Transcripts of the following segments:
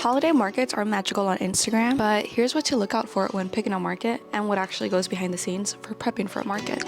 Holiday markets are magical on Instagram, but here's what to look out for when picking a market and what actually goes behind the scenes for prepping for a market.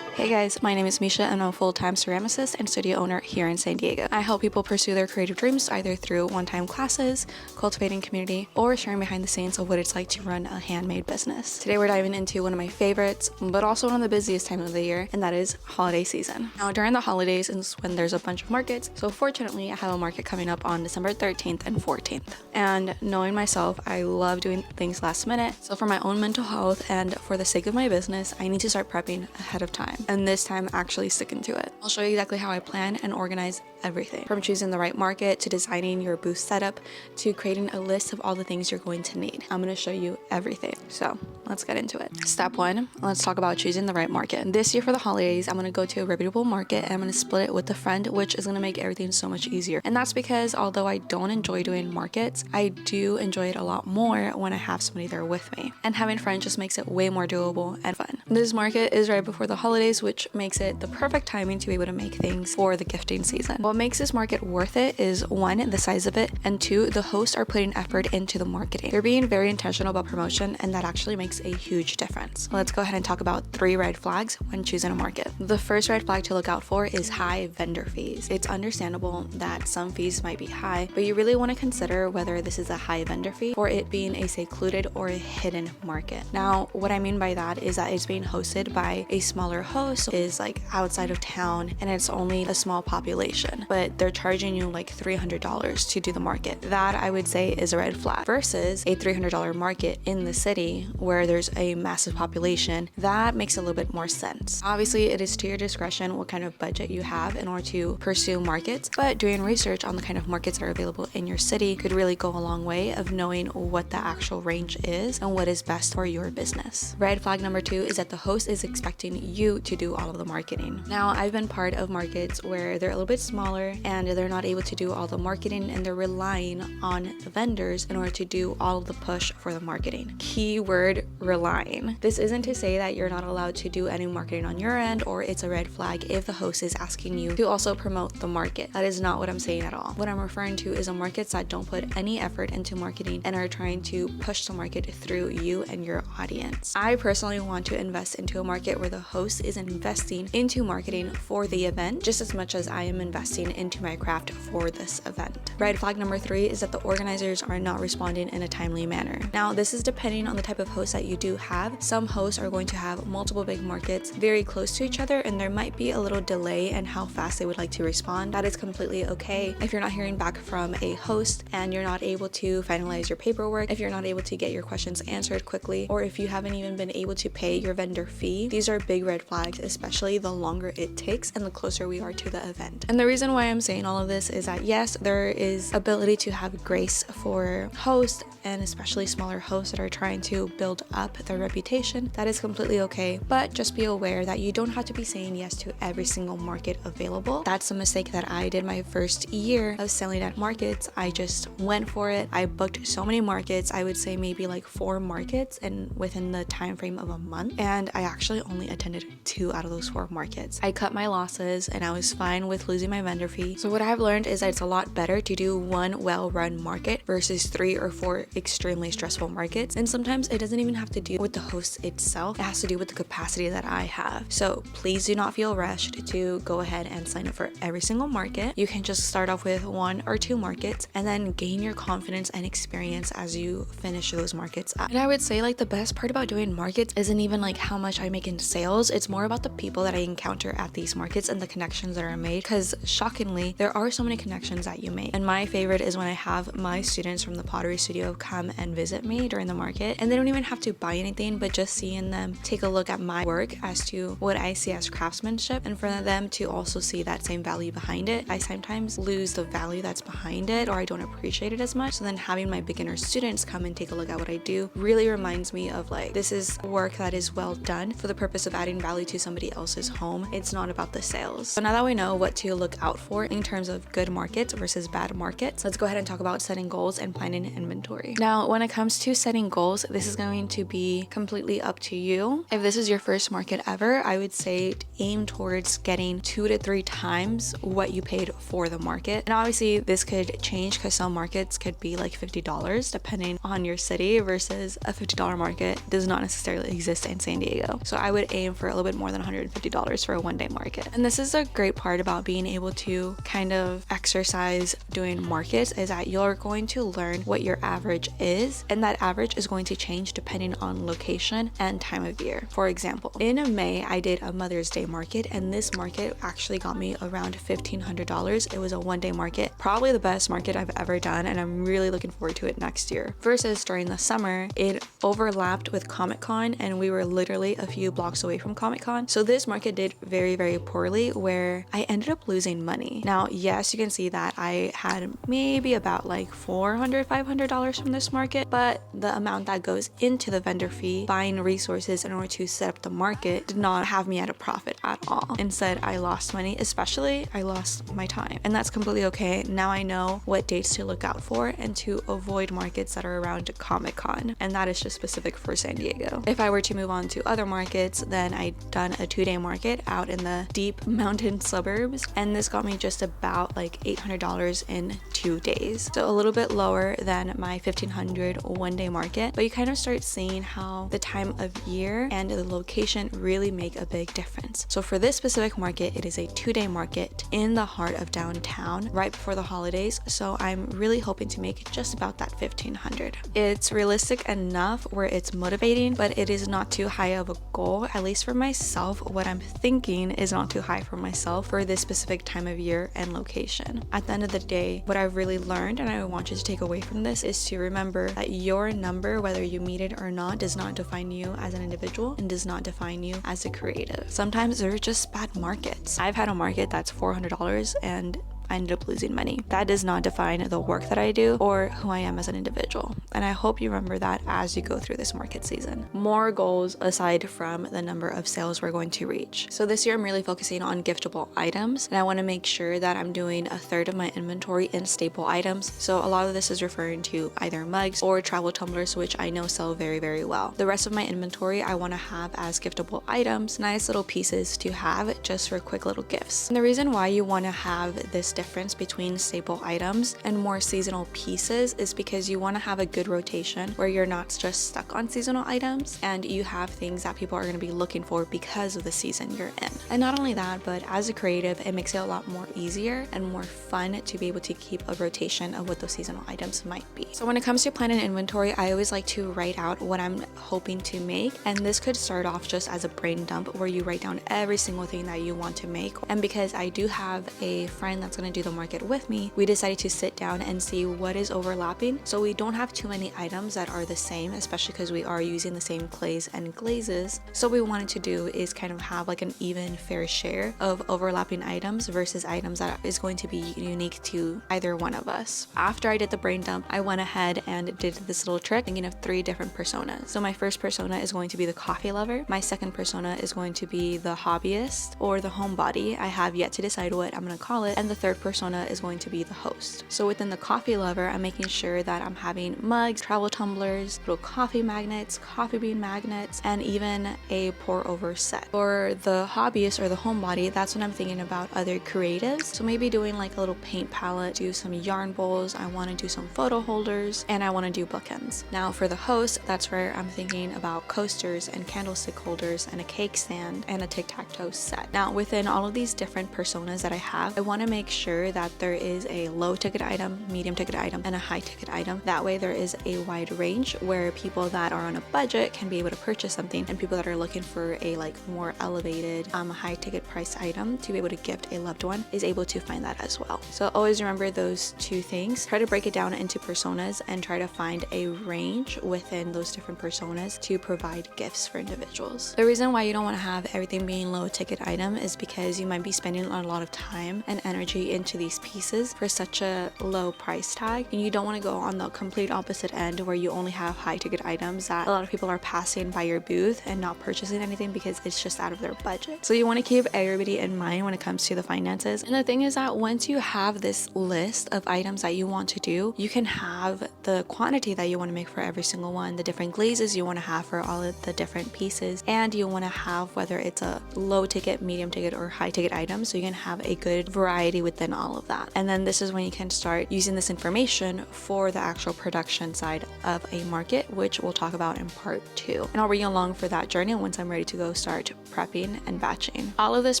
Hey guys, my name is Misha and I'm a full-time ceramicist and studio owner here in San Diego. I help people pursue their creative dreams either through one-time classes, cultivating community, or sharing behind the scenes of what it's like to run a handmade business. Today we're diving into one of my favorites, but also one of the busiest times of the year, and that is holiday season. Now during the holidays is when there's a bunch of markets, so fortunately I have a market coming up on December 13th and 14th. And knowing myself, I love doing things last minute, so for my own mental health and for the sake of my business, I need to start prepping ahead of time. And this time actually sticking to it. I'll show you exactly how I plan and organize everything, from choosing the right market to designing your booth setup to creating a list of all the things you're going to need. I'm going to show you everything. So let's get into it. Step one, let's talk about choosing the right market. This year for the holidays, I'm going to go to a reputable market and I'm going to split it with a friend, which is going to make everything so much easier. And that's because although I don't enjoy doing markets, I do enjoy it a lot more when I have somebody there with me. And having friends just makes it way more doable and fun. This market is right before the holidays, which makes it the perfect timing to be able to make things for the gifting season. What makes this market worth it is one, the size of it, and two, the hosts are putting effort into the marketing. They're being very intentional about promotion, and that actually makes a huge difference. Let's go ahead and talk about 3 red flags when choosing a market. The first red flag to look out for is high vendor fees. It's understandable that some fees might be high, but you really want to consider whether this is a high vendor fee or it being a secluded or a hidden market. Now, what I mean by that is that it's being hosted by a smaller host, is like outside of town, and it's only a small population, but they're charging you like $300 to do the market. That I would say is a red flag versus a $300 market in the city where there's a massive population. That makes a little bit more sense. Obviously, it is to your discretion what kind of budget you have in order to pursue markets, but doing research on the kind of markets that are available in your city could really go a long way of knowing what the actual range is and what is best for your business. Red flag number 2 is that the host is expecting you to do all of the marketing. Now, I've been part of markets where they're a little bit smaller and they're not able to do all the marketing and they're relying on the vendors in order to do all of the push for the marketing. Keyword relying. This isn't to say that you're not allowed to do any marketing on your end or it's a red flag if the host is asking you to also promote the market. That is not what I'm saying at all. What I'm referring to is markets that don't put any effort into marketing and are trying to push the market through you and your audience. I personally want to invest into a market where the host is investing into marketing for the event just as much as I am investing into my craft for this event. Red flag number 3 is that the organizers are not responding in a timely manner. Now, this is depending on the type of host that you do have. Some hosts are going to have multiple big markets very close to each other and there might be a little delay in how fast they would like to respond. That is completely okay. If you're not hearing back from a host and you're not able to finalize your paperwork, if you're not able to get your questions answered quickly, or if you haven't even been able to pay your vendor fee, these are big red flags, especially the longer it takes and the closer we are to the event. And the reason why I'm saying all of this is that yes, there is ability to have grace for hosts and especially smaller hosts that are trying to build up their reputation. That is completely okay, but just be aware that you don't have to be saying yes to every single market available. That's a mistake that I did my first year of selling at markets. I just went for it. I booked so many markets. I would say maybe like 4 markets and within the time frame of a month, and I actually only attended 2 out of those 4 markets. I cut my losses and I was fine with losing my vendor fee. So what I've learned is that it's a lot better to do one well-run market versus 3 or 4 extremely stressful markets. And sometimes it doesn't even have to do with the host itself. It has to do with the capacity that I have. So please do not feel rushed to go ahead and sign up for every single market. You can just start off with 1 or 2 markets and then gain your confidence and experience as you finish those markets up. And I would say like the best part about doing markets isn't even like how much I make in sales. It's more about the people that I encounter at these markets and the connections that are made, because shockingly there are so many connections that you make. And my favorite is when I have my students from the pottery studio come and visit me during the market, and they don't even have to buy anything, but just seeing them take a look at my work as to what I see as craftsmanship, and for them to also see that same value behind it. I sometimes lose the value that's behind it, or I don't appreciate it as much. So then having my beginner students come and take a look at what I do really reminds me of like, this is work that is well done for the purpose of adding value to somebody else's home. It's not about the sales. So now that we know what to look out for in terms of good markets versus bad markets, let's go ahead and talk about setting goals and planning inventory. Now, when it comes to setting goals, this is going to be completely up to you. If this is your first market ever, I would say aim towards getting 2 to 3 times what you paid for the market. And obviously this could change because some markets could be like $50 depending on your city, versus a $50 market does not necessarily exist in San Diego. So I would aim for a little bit more than $150 for a one-day market. And this is a great part about being able to kind of exercise doing markets, is that you're going to learn what your average is, and that average is going to change depending on location and time of year. For example, in May I did a Mother's Day market, and this market actually got me around $1,500. It was a one-day market, probably the best market I've ever done, and I'm really looking forward to it next year. Versus during the summer, it overlapped with Comic-Con, and we were literally a few blocks away from Comic-Con. So this market did very, very poorly, where I ended up losing money. Now, yes, you can see that I had maybe about like $400, $500 from this market, but the amount that goes into the vendor fee, buying resources in order to set up the market, did not have me at a profit at all. Instead, I lost money, especially I lost my time. And that's completely okay. Now I know what dates to look out for and to avoid markets that are around Comic-Con. And that is just specific for San Diego. If I were to move on to other markets, then I'd done a 2-day market out in the deep mountain suburbs, and this got me just about like $800 in 2 days. So a little bit lower than my $1,500 one-day market, but you kind of start seeing how the time of year and the location really make a big difference. So for this specific market, it is a 2-day market in the heart of downtown right before the holidays. So I'm really hoping to make just about that $1,500. It's realistic enough where it's motivating, but it is not too high of a goal, at least for myself. What I'm thinking is not too high for myself for this specific time of year and location. At the end of the day, what I've really learned, and I want you to take away from this, is to remember that your number, whether you meet it or not, does not define you as an individual and does not define you as a creative. Sometimes they're just bad markets. I've had a market that's $400 and I ended up losing money. That does not define the work that I do or who I am as an individual. And I hope you remember that as you go through this market season. More goals aside from the number of sales we're going to reach. So this year I'm really focusing on giftable items, and I want to make sure that I'm doing a third of my inventory in staple items. So a lot of this is referring to either mugs or travel tumblers, which I know sell very, very well. The rest of my inventory I want to have as giftable items, nice little pieces to have just for quick little gifts. And the reason why you want to have this difference between staple items and more seasonal pieces is because you want to have a good rotation where you're not just stuck on seasonal items and you have things that people are going to be looking for because of the season you're in. And not only that, but as a creative, it makes it a lot more easier and more fun to be able to keep a rotation of what those seasonal items might be. So when it comes to planning inventory, I always like to write out what I'm hoping to make, and this could start off just as a brain dump where you write down every single thing that you want to make. And because I do have a friend that's going to do the market with me, we decided to sit down and see what is overlapping so we don't have too many items that are the same, especially because we are using the same clays and glazes. So what we wanted to do is kind of have like an even fair share of overlapping items versus items that is going to be unique to either one of us. After I did the brain dump, I went ahead and did this little trick, thinking of 3 different personas. So my first persona is going to be the coffee lover, my second persona is going to be the hobbyist or the homebody. I have yet to decide what I'm going to call it, and the third persona is going to be the host. So within the coffee lover, I'm making sure that I'm having mugs, travel tumblers, little coffee magnets, coffee bean magnets, and even a pour over set. For the hobbyist or the homebody, that's when I'm thinking about other creatives. So maybe doing like a little paint palette, do some yarn bowls, I want to do some photo holders, and I want to do bookends. Now for the host, that's where I'm thinking about coasters and candlestick holders and a cake stand and a tic-tac-toe set. Now within all of these different personas that I have, I want to make sure that there is a low ticket item, medium ticket item, and a high ticket item. That way there is a wide range where people that are on a budget can be able to purchase something, and people that are looking for a like more elevated high ticket price item to be able to gift a loved one is able to find that as well. So always remember those 2 things. Try to break it down into personas and try to find a range within those different personas to provide gifts for individuals. The reason why you don't want to have everything being low ticket item is because you might be spending a lot of time and energy into these pieces for such a low price tag, and you don't want to go on the complete opposite end where you only have high ticket items that a lot of people are passing by your booth and not purchasing anything because it's just out of their budget. So you want to keep everybody in mind when it comes to the finances. And the thing is that once you have this list of items that you want to do, you can have the quantity that you want to make for every single one, the different glazes you want to have for all of the different pieces, and you want to have whether it's a low ticket, medium ticket, or high ticket item, so you can have a good variety within all of that. And then this is when you can start using this information for the actual production side of a market, which we'll talk about in part 2. And I'll bring you along for that journey once I'm ready to go start prepping and batching. All of this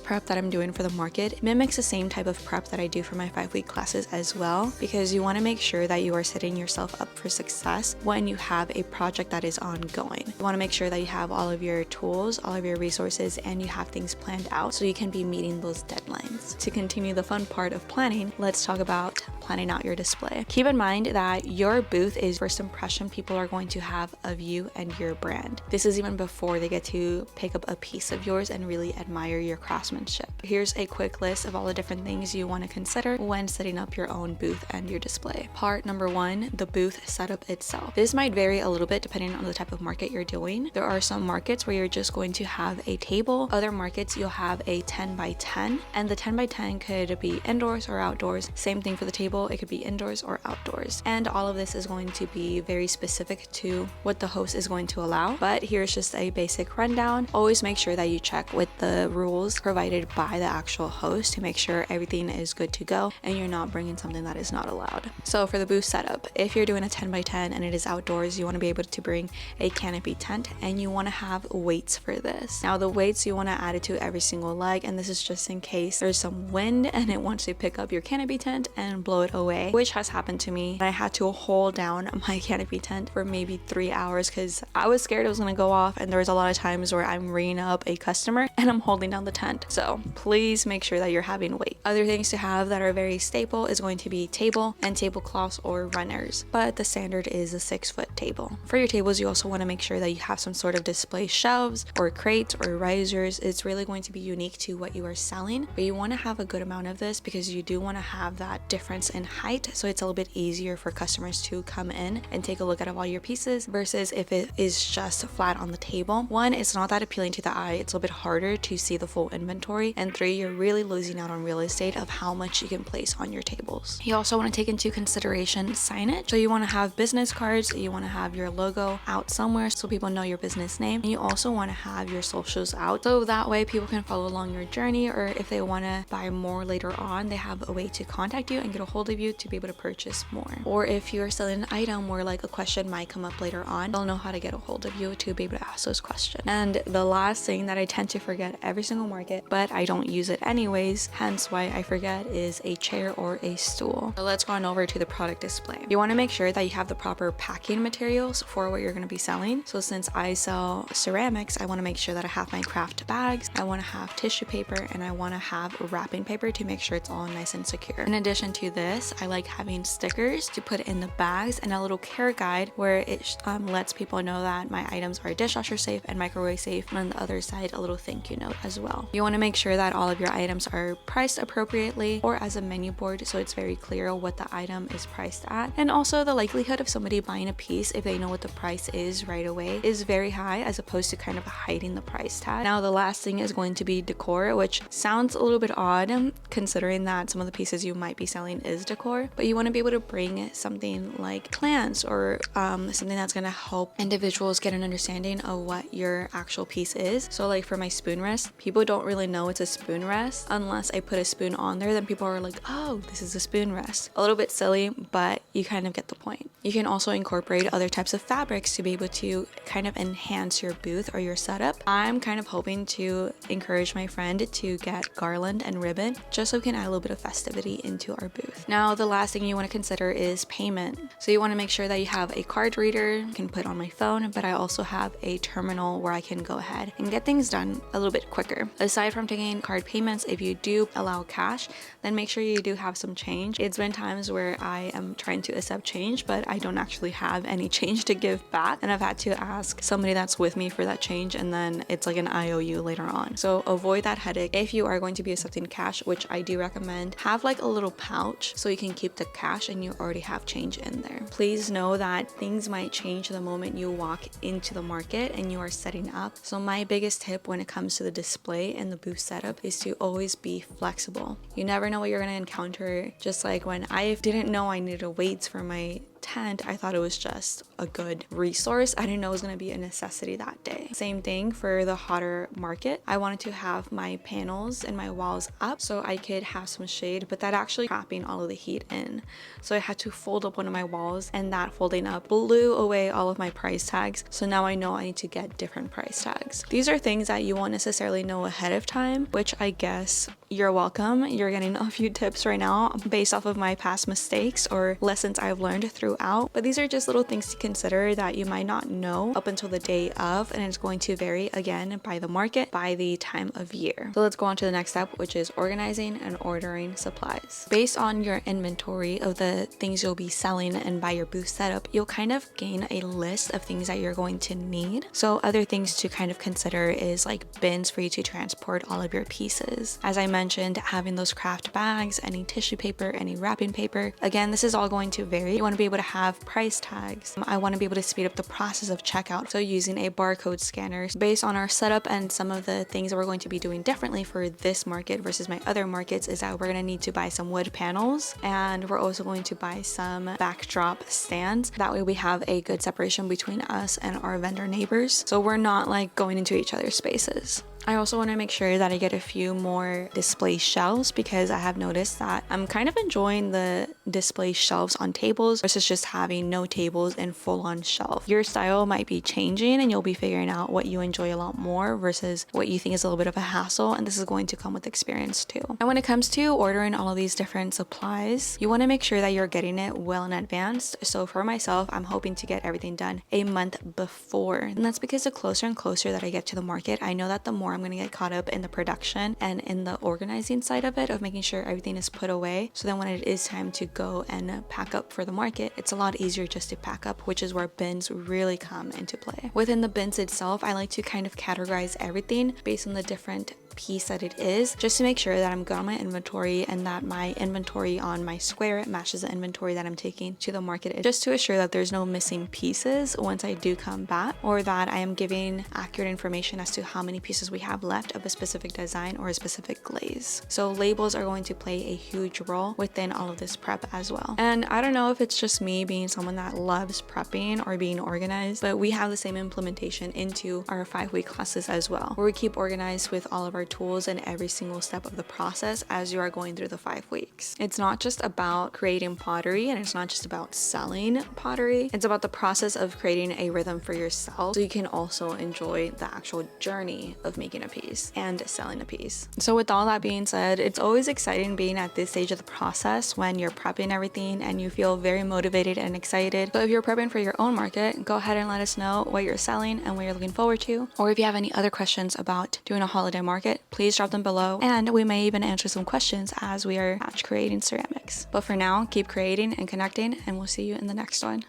prep that I'm doing for the market mimics the same type of prep that I do for my 5-week classes as well, because you want to make sure that you are setting yourself up for success when you have a project that is ongoing. You want to make sure that you have all of your tools, all of your resources, and you have things planned out so you can be meeting those deadlines. To continue the fun part of planning, let's talk about planning out your display. Keep in mind that your booth is first impression people are going to have of you and your brand. This is even before they get to pick up a piece of yours and really admire your craftsmanship. Here's a quick list of all the different things you want to consider when setting up your own booth and your display. Part number 1, the booth setup itself. This might vary a little bit depending on the type of market you're doing. There are some markets where you're just going to have a table. Other markets you'll have a 10 by 10, and the 10 by 10 could be indoors or outdoors. Same thing for the table, it could be indoors or outdoors. And all of this is going to be very specific to what the host is going to allow. But here's just a basic rundown. Always make sure that you check with the rules provided by the actual host to make sure everything is good to go and you're not bringing something that is not allowed. So for the booth setup, if you're doing a 10 by 10 and it is outdoors, you want to be able to bring a canopy tent, and you want to have weights for this. Now the weights, you want to add it to every single leg, and this is just in case there's some wind and it wants to pick up your canopy tent and blow it away, which has happened to me. I had to hold down my canopy tent for maybe 3 hours because I was scared it was going to go off, and there was a lot of times where I'm ringing up a customer and I'm holding down the tent. So please make sure that you're having weight. Other things to have that are very staple is going to be table and tablecloths or runners, but the standard is a 6-foot table. For your tables, you also want to make sure that you have some sort of display shelves or crates or risers. It's really going to be unique to what you are selling, but you want to have a good amount of this because you do want to have that difference in height, so it's a little bit easier for customers to come in and take a look at all your pieces versus if it is just flat on the table. 1, it's not that appealing to the eye, it's a little bit harder to see the full inventory, and 3, you're really losing out on real estate of how much you can place on your tables. You also want to take into consideration signage, so you want to have business cards, you want to have your logo out somewhere so people know your business name, and you also want to have your socials out so that way people can follow along your journey, or if they want to buy more later on, they have a way to contact you and get a hold of you to be able to purchase more. Or if you're selling an item where like a question might come up later on, they'll know how to get a hold of you to be able to ask those questions. And the last thing that I tend to forget every single market, but I don't use it anyways, hence why I forget, is a chair or a stool. So let's go on over to the product display. You want to make sure that you have the proper packing materials for what you're going to be selling. So since I sell ceramics, I want to make sure that I have my craft bags, I want to have tissue paper, and I want to have wrapping paper to make sure it's all nice and secure. In addition to this, I like having stickers to put in the bags and a little care guide where it lets people know that my items are dishwasher safe and microwave safe, and on the other side a little thank you note as well. You want to make sure that all of your items are priced appropriately or as a menu board so it's very clear what the item is priced at, and also the likelihood of somebody buying a piece if they know what the price is right away is very high as opposed to kind of hiding the price tag. Now the last thing is going to be decor, which sounds a little bit odd considering that some of the pieces you might be selling is decor, but you want to be able to bring something like plants or something that's going to help individuals get an understanding of what your actual piece is. So like for my spoon rest, people don't really know it's a spoon rest unless I put a spoon on there, then people are like, oh, this is a spoon rest. A little bit silly, but you kind of get the point. You can also incorporate other types of fabrics to be able to kind of enhance your booth or your setup. I'm kind of hoping to encourage my friend to get garland and ribbon just so we can add a little bit of festivity into our booth. Now the last thing you want to consider is payment. So you want to make sure that you have a card reader you can put on my phone, but I also have a terminal where I can go ahead and get things done a little bit quicker. Aside from taking card payments, if you do allow cash, then make sure you do have some change. It's been times where I am trying to accept change, but I don't actually have any change to give back, and I've had to ask somebody that's with me for that change, and then it's like an IOU later on. So avoid that headache. If you are going to be accepting cash, which I do recommend, have like a little pouch so you can keep the cash and you already have change in there. Please know that things might change the moment you walk into the market and you are setting up. So my biggest tip when it comes to the display and the booth setup is to always be flexible. You never know what you're going to encounter. Just like when I didn't know I needed weights for my tent, I thought it was just a good resource. I didn't know it was going to be a necessity that day. Same thing for the hotter market. I wanted to have my panels and my walls up so I could have some shade, but that actually trapping all of the heat in. So I had to fold up one of my walls, and that folding up blew away all of my price tags. So now I know I need to get different price tags. These are things that you won't necessarily know ahead of time, which I guess you're welcome. You're getting a few tips right now based off of my past mistakes or lessons I've learned throughout. But these are just little things to consider that you might not know up until the day of, and it's going to vary again by the market, by the time of year. So let's go on to the next step, which is organizing and ordering supplies. Based on your inventory of the things you'll be selling and by your booth setup, you'll kind of gain a list of things that you're going to need. So other things to kind of consider is like bins for you to transport all of your pieces. As I mentioned, having those craft bags, any tissue paper, any wrapping paper. Again, this is all going to vary. You want to be able to have price tags. I want to be able to speed up the process of checkout. So using a barcode scanner. Based on our setup and some of the things that we're going to be doing differently for this market versus my other markets is that we're going to need to buy some wood panels, and we're also going to buy some backdrop stands. That way we have a good separation between us and our vendor neighbors. So we're not like going into each other's spaces. I also want to make sure that I get a few more display shelves because I have noticed that I'm kind of enjoying the display shelves on tables versus just having no tables and full-on shelf. Your style might be changing and you'll be figuring out what you enjoy a lot more versus what you think is a little bit of a hassle, and this is going to come with experience too. And when it comes to ordering all of these different supplies, you want to make sure that you're getting it well in advance. So for myself, I'm hoping to get everything done a month before, and that's because the closer and closer that I get to the market, I know that the more I'm going to get caught up in the production and in the organizing side of it, of making sure everything is put away. So then when it is time to go and pack up for the market, it's a lot easier just to pack up, which is where bins really come into play. Within the bins itself, I like to kind of categorize everything based on the different piece that it is, just to make sure that I'm good on my inventory and that my inventory on my square matches the inventory that I'm taking to the market, just to assure that there's no missing pieces once I do come back, or that I am giving accurate information as to how many pieces we have left of a specific design or a specific glaze. So labels are going to play a huge role within all of this prep as well. And I don't know if it's just me being someone that loves prepping or being organized, but we have the same implementation into our 5-week classes as well, where we keep organized with all of our tools in every single step of the process as you are going through the 5 weeks. It's not just about creating pottery, and it's not just about selling pottery. It's about the process of creating a rhythm for yourself so you can also enjoy the actual journey of making a piece and selling a piece. So with all that being said, it's always exciting being at this stage of the process when you're prepping everything and you feel very motivated and excited. So if you're prepping for your own market, go ahead and let us know what you're selling and what you're looking forward to. Or if you have any other questions about doing a holiday market, please drop them below, and we may even answer some questions as we are batch creating ceramics. But for now, keep creating and connecting, and we'll see you in the next one.